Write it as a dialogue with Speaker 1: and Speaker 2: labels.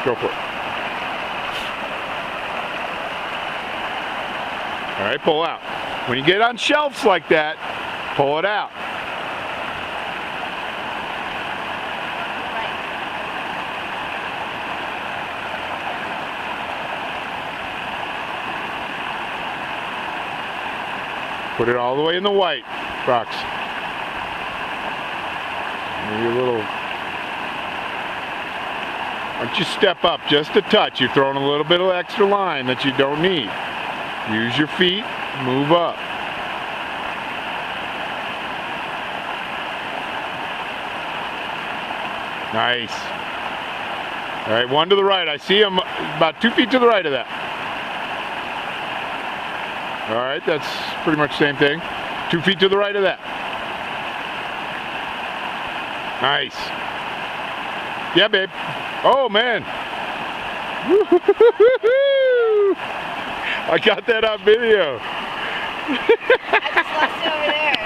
Speaker 1: Go for it. All right, pull out. When you get on shelves like that, pull it out. Put it all the way in the white, Rox. Maybe a little. Why don't you step up just a touch? You're throwing a little bit of extra line that you don't need. Use your feet, move up. Nice. All right, one to the right. I see him about 2 feet to the right of that. All right, that's pretty much the same thing. 2 feet to the right of that. Nice. Yeah, babe. Oh, man. I got that on video.
Speaker 2: I just lost it over there.